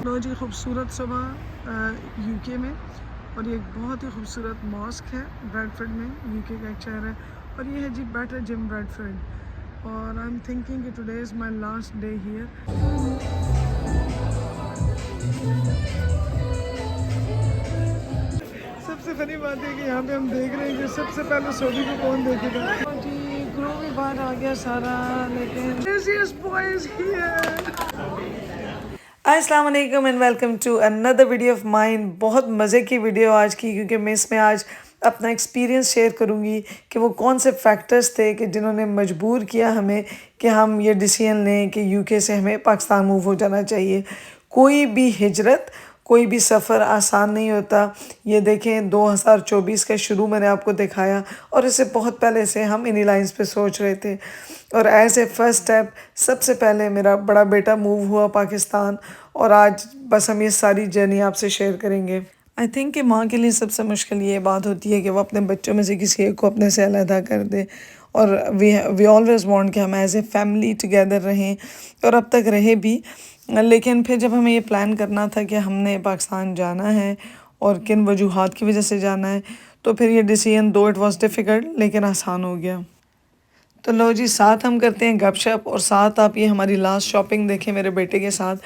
लो जी, खूबसूरत सुबह यूके में। और ये एक बहुत ही खूबसूरत मॉस्क है ब्रैडफोर्ड में, यूके का एक शहर है। और ये है जी बेटर जिम ब्रैडफोर्ड। और आई एम थिंकिंग कि today is my last day here. सबसे फनी बात है कि यहाँ पे हम देख रहे हैं कि सबसे पहले सोडी को कौन देखेगा। जी ग्रो भी बाहर आ गया सारा, लेकिन अस्सलाम वालेकुम and welcome to another video of mine. बहुत मज़े की वीडियो आज की, क्योंकि मैं इसमें आज अपना एक्सपीरियंस शेयर करूंगी कि वो कौन से फैक्टर्स थे कि जिन्होंने मजबूर किया हमें कि हम ये डिसीजन लें कि यूके से हमें पाकिस्तान मूव हो जाना चाहिए। कोई भी हिजरत, कोई भी सफ़र आसान नहीं होता। ये देखें 2024 का शुरू मैंने आपको दिखाया, और इससे बहुत पहले से हम इन्हीं लाइंस पे सोच रहे थे। और ऐसे फर्स्ट स्टेप सबसे पहले मेरा बड़ा बेटा मूव हुआ पाकिस्तान, और आज बस हम ये सारी जर्नी आपसे शेयर करेंगे। आई थिंक कि माँ के लिए सबसे मुश्किल ये बात होती है कि वो अपने बच्चों में से किसी एक को अपने से अलहदा कर दे। और वी ऑलवेज वांट कि हम एज ए फैमिली टुगेदर रहें, और अब तक रहे भी। लेकिन फिर जब हमें ये प्लान करना था कि हमने पाकिस्तान जाना है और किन वजूहात की वजह से जाना है, तो फिर ये डिसीजन दो इट वाज डिफ़िकल्ट लेकिन आसान हो गया। तो लो जी, साथ हम करते हैं गपशप, और साथ आप ये हमारी लास्ट शॉपिंग देखें मेरे बेटे के साथ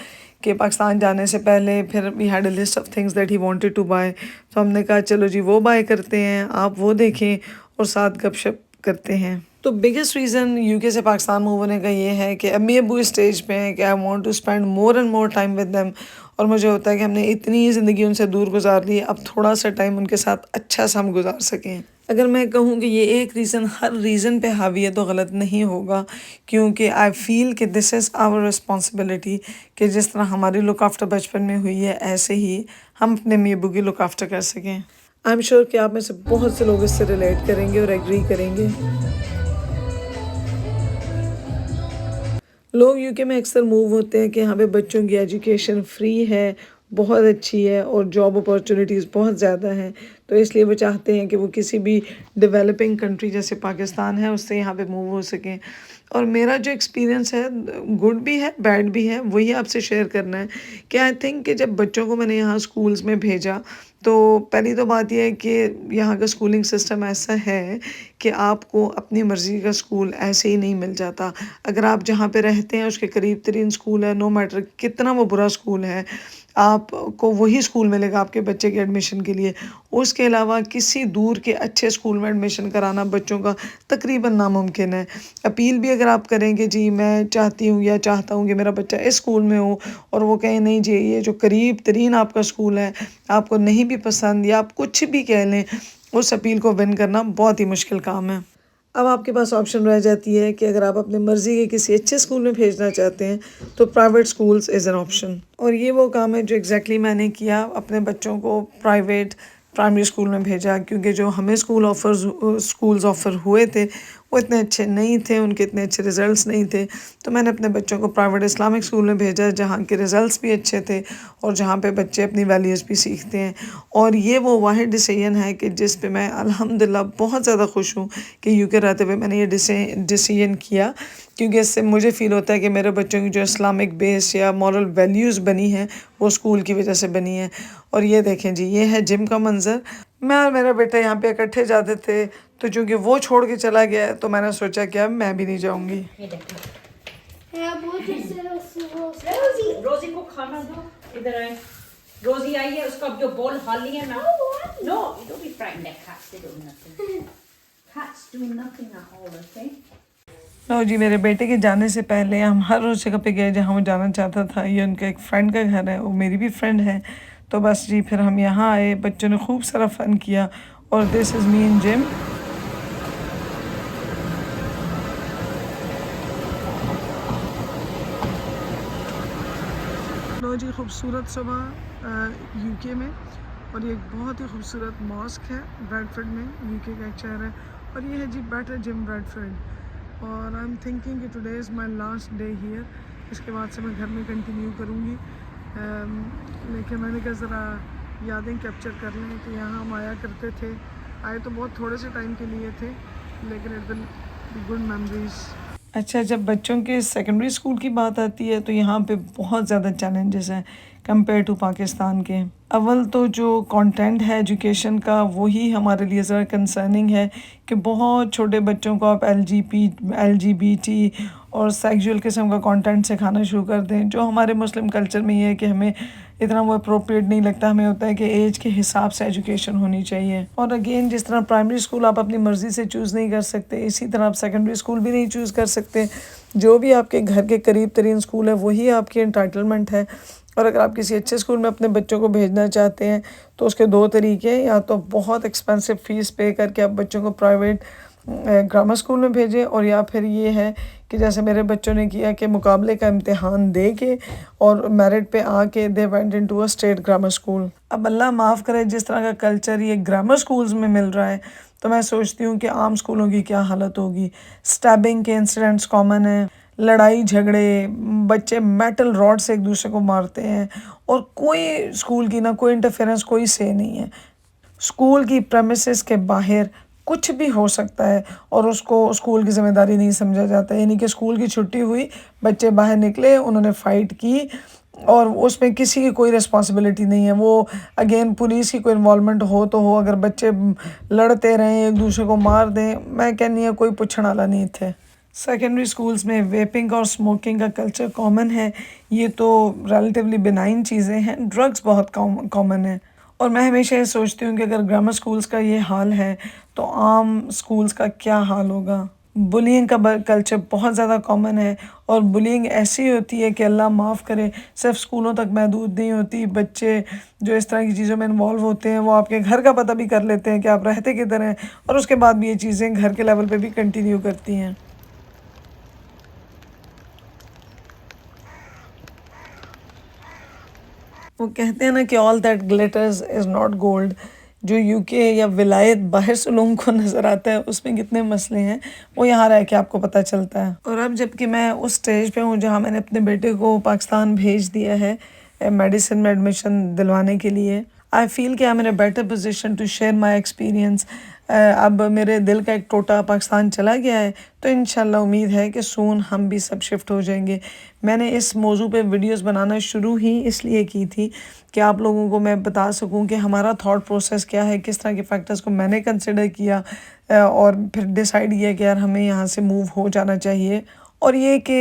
कि पाकिस्तान जाने से पहले फिर we had a list of things that he wanted to buy. तो हमने कहा चलो जी वो बाय करते हैं, आप वो देखें और साथ गपशप करते हैं। तो बिगेस्ट रीज़न यूके से पाकिस्तान मूव होने का ये है कि अम्मी अबू इस स्टेज पे हैं कि I want to spend more and more time with them. और मुझे होता है कि हमने इतनी ज़िंदगी उनसे दूर गुजार ली, अब थोड़ा सा टाइम उनके साथ अच्छा सा हम गुजार सकें। अगर मैं कहूँ कि ये एक रीज़न हर रीज़न पे हावी है तो गलत नहीं होगा, क्योंकि आई फील कि दिस इज़ आवर रिस्पॉन्सिबिलिटी कि जिस तरह हमारी लुक आफ्टर बचपन में हुई है, ऐसे ही हम अपने अम्मी अबू की लुक आफ्टर कर सकें। आई एम श्योर कि आप में से बहुत से लोग इससे रिलेट करेंगे और एग्री करेंगे। लोग यूके में अक्सर मूव होते हैं कि यहाँ पे बच्चों की एजुकेशन फ्री है, बहुत अच्छी है, और जॉब अपॉर्चुनिटीज़ बहुत ज़्यादा हैं। तो इसलिए वो चाहते हैं कि वो किसी भी डेवलपिंग कंट्री जैसे पाकिस्तान है उससे यहाँ पे मूव हो सकें। और मेरा जो एक्सपीरियंस है, गुड भी है बैड भी है, वही आपसे शेयर करना है। कि आई थिंक कि जब बच्चों को मैंने यहाँ स्कूल्स में भेजा, तो पहली तो बात यह है कि यहाँ का स्कूलिंग सिस्टम ऐसा है कि आपको अपनी मर्ज़ी का स्कूल ऐसे ही नहीं मिल जाता। अगर आप जहाँ पे रहते हैं उसके करीब तरीन स्कूल है, नो मैटर कितना वो बुरा स्कूल है, आपको वही स्कूल मिलेगा आपके बच्चे के एडमिशन के लिए। उसके अलावा किसी दूर के अच्छे स्कूल में एडमिशन कराना बच्चों का तकरीबन नामुमकिन है। अपील भी अगर आप करेंगे जी मैं चाहती हूँ या चाहता हूँ कि मेरा बच्चा इस स्कूल में हो, और वो कहें नहीं जी ये जो करीब तरीन आपका स्कूल है आपको नहीं भी पसंद, या आप कुछ भी कह लें, उस अपील को विन करना बहुत ही मुश्किल काम है। अब आपके पास ऑप्शन रह जाती है कि अगर आप अपनी मर्ज़ी के किसी अच्छे स्कूल में भेजना चाहते हैं तो private schools is an option. और ये वो काम है जो एग्जैक्टली मैंने किया, अपने बच्चों को प्राइवेट प्राइमरी स्कूल में भेजा, क्योंकि जो हमें स्कूल्स ऑफ़र हुए थे वो इतने अच्छे नहीं थे, उनके इतने अच्छे रिज़ल्ट्स नहीं थे। तो मैंने अपने बच्चों को प्राइवेट इस्लामिक स्कूल में भेजा जहाँ के रिज़ल्ट्स भी अच्छे थे और जहाँ पे बच्चे अपनी वैल्यूज़ भी सीखते हैं। और ये वो वाहिद डिसीजन है कि जिस पे मैं अल्हम्दुलिल्लाह बहुत ज़्यादा खुश हूँ कि यूके रहते हुए मैंने ये डिसीजन किया, क्योंकि इससे मुझे फ़ील होता है कि मेरे बच्चों की जो इस्लामिक बेस या मॉरल वैल्यूज़ बनी हैं वो स्कूल की वजह से बनी है। और ये देखें जी, ये है जिम का मंज़र। मैं और मेरा बेटा यहाँ पे इकट्ठे जाते थे, तो चूँकि वो छोड़ के चला गया है तो मैंने सोचा कि अब मैं भी नहीं जाऊँगी। रोजी रोजी को खाना दो, इधर आए। रोजी आई है, उसका जो बॉल खाली है ना। No, you don't be frightened at cats. They do nothing. Cats do nothing at all, okay? लो जी, मेरे बेटे के जाने से पहले हम हर उस जगह पे गए जहाँ वो जाना चाहता था। ये उनका एक फ्रेंड का घर है, वो मेरी भी फ्रेंड है। तो बस जी फिर हम यहाँ आए, बच्चों ने खूब सारा फ़न किया। और this is me in gym. लो जी, खूबसूरत सुबह यूके में। और ये एक बहुत ही खूबसूरत मॉस्क है ब्रैडफोर्ड में, यूके का एक शहर है। और ये है जी बेटर जिम ब्रैडफोर्ड। और आई एम थिंकिंग कि today is my last day here. इसके बाद से मैं घर में कंटिन्यू करूँगी। लेकिन मैंने कहा ज़रा यादें कैप्चर कर लें कि यहाँ हम आया करते थे। आए तो बहुत थोड़े से टाइम के लिए थे, लेकिन it will be good memories. अच्छा, जब बच्चों के सेकेंडरी स्कूल की बात आती है तो यहाँ पे बहुत ज़्यादा चैलेंजेस हैं। कंपेयर टू पाकिस्तान के। अव्वल तो जो कंटेंट है एजुकेशन का वही हमारे लिए ज़रा कंसर्निंग है कि बहुत छोटे बच्चों को आप LGBT और सेक्सुअल किस्म का कंटेंट सिखाना शुरू कर दें, जो हमारे मुस्लिम कल्चर में ये है कि हमें इतना वो अप्रोप्रिएट नहीं लगता। हमें होता है कि एज के हिसाब से एजुकेशन होनी चाहिए। और अगेन, जिस तरह प्राइमरी स्कूल आप अपनी मर्ज़ी से चूज़ नहीं कर सकते, इसी तरह आप सेकेंडरी स्कूल भी नहीं चूज़ कर सकते। जो भी आपके घर के करीब तरीन स्कूल है वही आपकी एंटाइटलमेंट है। और अगर आप किसी अच्छे स्कूल में अपने बच्चों को भेजना चाहते हैं तो उसके दो तरीके हैं, या तो बहुत एक्सपेंसिव फ़ीस पे करके आप बच्चों को प्राइवेट ग्रामर स्कूल में भेजें, और या फिर ये है कि जैसे मेरे बच्चों ने किया कि मुकाबले का इम्तिहान दे के और मेरिट पे आके they went into a state grammar school. अब अल्लाह माफ़ करे, जिस तरह का कल्चर ये ग्रामर स्कूल्स में मिल रहा है, तो मैं सोचती हूँ कि आम स्कूलों की क्या हालत होगी। स्टैबिंग के इंसिडेंट्स कॉमन हैं, लड़ाई झगड़े, बच्चे मेटल रॉड से एक दूसरे को मारते हैं, और कोई स्कूल की ना कोई इंटरफेरेंस, कोई से नहीं है। स्कूल की प्रेमिसेस के बाहर कुछ भी हो सकता है और उसको स्कूल की ज़िम्मेदारी नहीं समझा जाता। यानी कि स्कूल की छुट्टी हुई, बच्चे बाहर निकले, उन्होंने फ़ाइट की और उसमें किसी की कोई रिस्पॉन्सिबिलिटी नहीं है। वो अगेन पुलिस की कोई इन्वॉल्वमेंट हो तो हो, अगर बच्चे लड़ते रहें, एक दूसरे को मार दें, मैं कहनी है कोई पूछने वाला नहीं थे। सेकेंडरी स्कूल्स में वेपिंग और स्मोकिंग का कल्चर कॉमन है। ये तो रिलेटिवली बिनाइन चीज़ें हैं। ड्रग्स बहुत कॉमन है। और मैं हमेशा ये सोचती हूँ कि अगर ग्रामर स्कूल्स का ये हाल है तो आम स्कूल्स का क्या हाल होगा। बुलिंग का कल्चर बहुत ज़्यादा कॉमन है, और बुलिंग ऐसी होती है कि अल्लाह माफ़ करे, सिर्फ स्कूलों तक महदूद नहीं होती। बच्चे जो इस तरह की चीज़ों में इन्वॉल्व होते हैं वो आपके घर का पता भी कर लेते हैं कि आप रहते किधर हैं, और उसके बाद भी ये चीज़ें घर के लेवल पे भी कंटिन्यू करती हैं। वो कहते हैं ना कि all that glitters is not gold. जो यूके या विलायत बाहर से लोगों को नज़र आता है उसमें कितने मसले हैं, वो यहाँ रह के आपको पता चलता है। और अब जबकि मैं उस स्टेज पे हूँ जहाँ मैंने अपने बेटे को पाकिस्तान भेज दिया है मेडिसिन में एडमिशन दिलवाने के लिए, आई फील कि I am in a better position to share my experience. अब मेरे दिल का एक टोटा पाकिस्तान चला गया है, तो इंशाल्लाह उम्मीद है कि सून हम भी सब शिफ्ट हो जाएंगे। मैंने इस मौजू पे वीडियोस बनाना शुरू ही इसलिए की थी कि आप लोगों को मैं बता सकूं कि हमारा थॉट प्रोसेस क्या है, किस तरह के फैक्टर्स को मैंने कंसिडर किया और फिर डिसाइड किया कि यार हमें यहाँ से मूव हो जाना चाहिए। और ये कि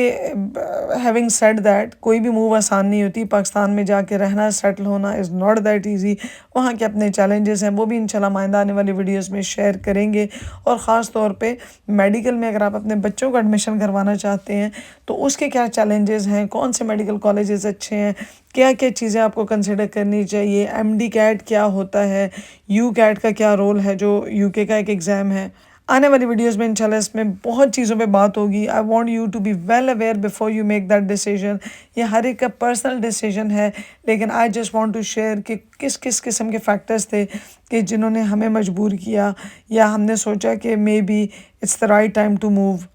हैविंग सेड दैट, कोई भी मूव आसान नहीं होती। पाकिस्तान में जाके रहना, सेटल होना इज़ नॉट दैट इजी। वहाँ के अपने चैलेंजेस हैं, वो भी इंशाल्लाह माइंदा आने वाली वीडियोस में शेयर करेंगे। और ख़ास तौर पे मेडिकल में अगर आप अपने बच्चों को एडमिशन करवाना चाहते हैं तो उसके क्या चैलेंजेस हैं, कौन से मेडिकल कॉलेजेस अच्छे हैं, क्या क्या चीज़ें आपको कंसिडर करनी चाहिए, MD कैट क्या होता है, यू कैट का क्या रोल है जो UK का एक एग्ज़ाम है। आने वाली वीडियोस में इंशाल्लाह इसमें बहुत चीज़ों पे बात होगी। I want you to be well aware before you make that decision. ये हर एक का पर्सनल डिसीजन है, लेकिन I just want to share कि किस किस किस्म के फैक्टर्स थे कि जिन्होंने हमें मजबूर किया, या हमने सोचा कि maybe it's the right time to move.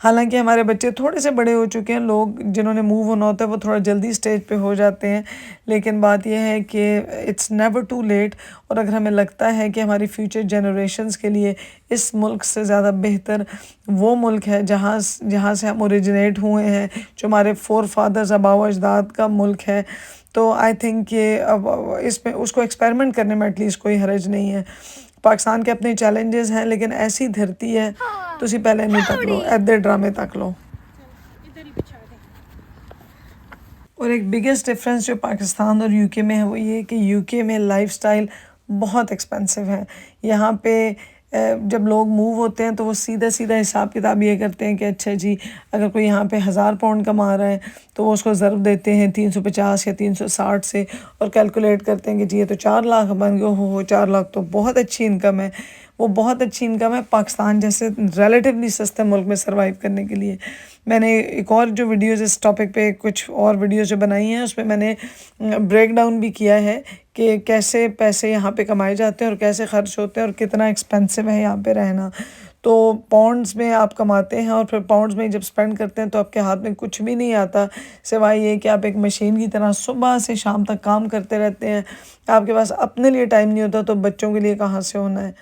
हालांकि हमारे बच्चे थोड़े से बड़े हो चुके हैं, लोग जिन्होंने मूव होना होता है वो थोड़ा जल्दी स्टेज पे हो जाते हैं, लेकिन बात यह है कि इट्स नेवर टू लेट। और अगर हमें लगता है कि हमारी फ्यूचर जनरेशन्स के लिए इस मुल्क से ज़्यादा बेहतर वो मुल्क है जहाँ से हम ओरिजिनेट हुए हैं, जो हमारे फोर फादर्स आबाओ अजदाद का मुल्क है, तो आई थिंक कि अब इसमें उसको एक्सपेरिमेंट करने में एटलीस्ट कोई हर्ज नहीं है। पाकिस्तान के अपने चैलेंजेस हैं, लेकिन ऐसी धरती है, तुसी पहले नहीं तक लो, ऐदे ड्रामे तक लो। और एक बिगेस्ट डिफरेंस जो पाकिस्तान और UK में है वो ये कि UK में लाइफस्टाइल बहुत एक्सपेंसिव है। यहाँ पे जब लोग मूव होते हैं तो वो सीधा सीधा हिसाब किताब ये करते हैं कि अच्छा जी, अगर कोई यहाँ पे 1000 पाउंड कमा रहा है तो वो उसको ज़र्ब देते हैं 350 या 360 से, और कैलकुलेट करते हैं कि जी ये तो 4 लाख बन गए, हो 4 लाख तो बहुत अच्छी इनकम है। वो बहुत अच्छी इनकम है पाकिस्तान जैसे रिलेटिवली सस्ते मुल्क में सर्वाइव करने के लिए। मैंने एक और जो वीडियोज़ इस टॉपिक पे कुछ और वीडियोज़ जो बनाई हैं उसमें मैंने ब्रेक डाउन भी किया है कि कैसे पैसे यहाँ पे कमाए जाते हैं और कैसे ख़र्च होते हैं और कितना एक्सपेंसिव है यहाँ पे रहना। तो पाउंड्स में आप कमाते हैं और फिर पाउंड्स में जब स्पेंड करते हैं तो आपके हाथ में कुछ भी नहीं आता, सिवाय ये कि आप एक मशीन की तरह सुबह से शाम तक काम करते रहते हैं। आपके पास अपने लिए टाइम नहीं होता तो बच्चों के लिए कहाँ से होना है।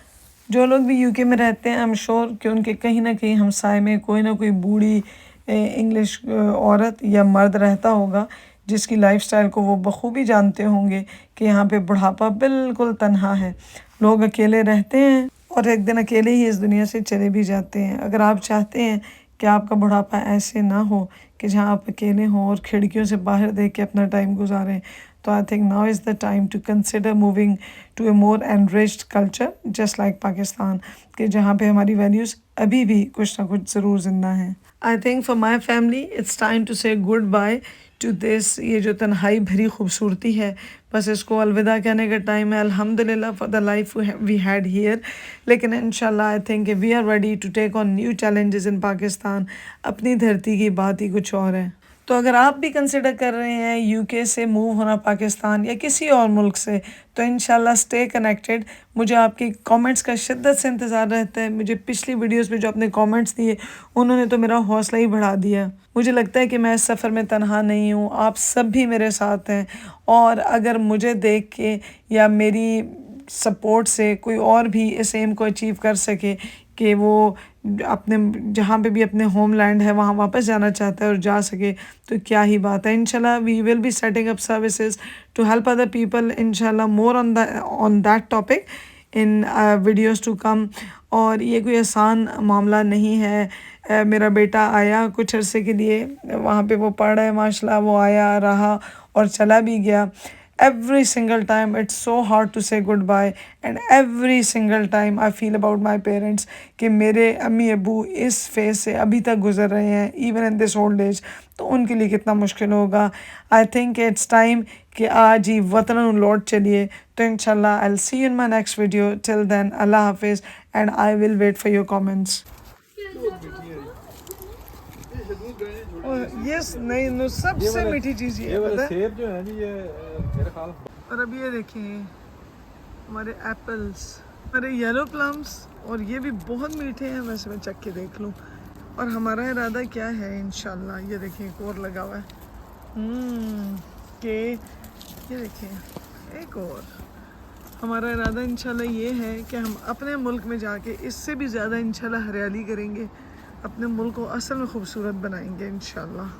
जो लोग भी UK में रहते हैं, आई एम श्योर कि उनके कहीं ना कहीं हमसाए में कोई ना कोई बूढ़ी इंग्लिश औरत या मर्द रहता होगा जिसकी लाइफस्टाइल को वो बखूबी जानते होंगे कि यहाँ पे बुढ़ापा बिल्कुल तन्हा है, लोग अकेले रहते हैं और एक दिन अकेले ही इस दुनिया से चले भी जाते हैं। अगर आप चाहते हैं कि आपका बुढ़ापा ऐसे ना हो कि जहाँ आप अकेले हों और खिड़कियों से बाहर देख के अपना टाइम गुजारें, तो I think now is the time to consider moving to a more enriched culture just like Pakistan, कि जहाँ पे हमारी वैल्यूज़ अभी भी कुछ ना कुछ ज़रूर जिंदा हैं। I think for my family it's time to say goodbye to this, ये जो तन्हाई भरी खूबसूरती है, बस इसको अलविदा कहने का टाइम है। अल्हम्दुलिल्लाह for the life we had here, लेकिन इंशाल्लाह I think we are ready to take on new challenges in Pakistan. अपनी धरती की बात ही कुछ और है। तो अगर आप भी कंसिडर कर रहे हैं यूके से मूव होना पाकिस्तान या किसी और मुल्क से, तो इंशाल्लाह स्टे कनेक्टेड। मुझे आपके कमेंट्स का शिद्दत से इंतज़ार रहता है। मुझे पिछली वीडियोस में जो आपने कमेंट्स दिए उन्होंने तो मेरा हौसला ही बढ़ा दिया। मुझे लगता है कि मैं इस सफ़र में तन्हा नहीं हूँ, आप सब भी मेरे साथ हैं। और अगर मुझे देख के या मेरी सपोर्ट से कोई और भी इस एम को अचीव कर सके कि वो अपने जहाँ पे भी अपने होमलैंड है वहाँ वापस जाना चाहता है और जा सके, तो क्या ही बात है। इंशाल्लाह we will be setting up services to help other people, इंशाल्लाह more on that topic in videos to come. और ये कोई आसान मामला नहीं है। मेरा बेटा आया कुछ अरसे के लिए, वहाँ पे वो पढ़ रहा है माशाल्लाह, वो आया रहा और चला भी गया। Every single time it's so hard to say goodbye, and every single time I feel about my parents कि मेरे अम्मी अबू इस फेज से अभी तक गुजर रहे हैं, even in this old age, तो उनके लिए कितना मुश्किल होगा। I think it's time कि आज ही वतन लौट चलिए। तो इंशाल्लाह I'll see you in my next video. Till then, Allah Hafiz, and I will wait for your comments. Yes नहीं नो सबसे मीठी चीज़ ये वाला है, सेब जो है जी ये मेरे ख्याल और अभी ये देखिए हमारे एप्पल्स, हमारे येलो प्लम्स, और ये भी बहुत मीठे हैं। वैसे मैं चख के देख लूँ। और हमारा इरादा क्या है इंशाल्लाह, ये देखिए एक और लगा हुआ है कि ये देखिए एक और। हमारा इरादा इंशाल्लाह ये है कि हम अपने मुल्क में जाके इससे भी ज़्यादा इंशाल्लाह हरियाली करेंगे, अपने मुल्क को असल में खूबसूरत बनाएंगे इंशाल्लाह।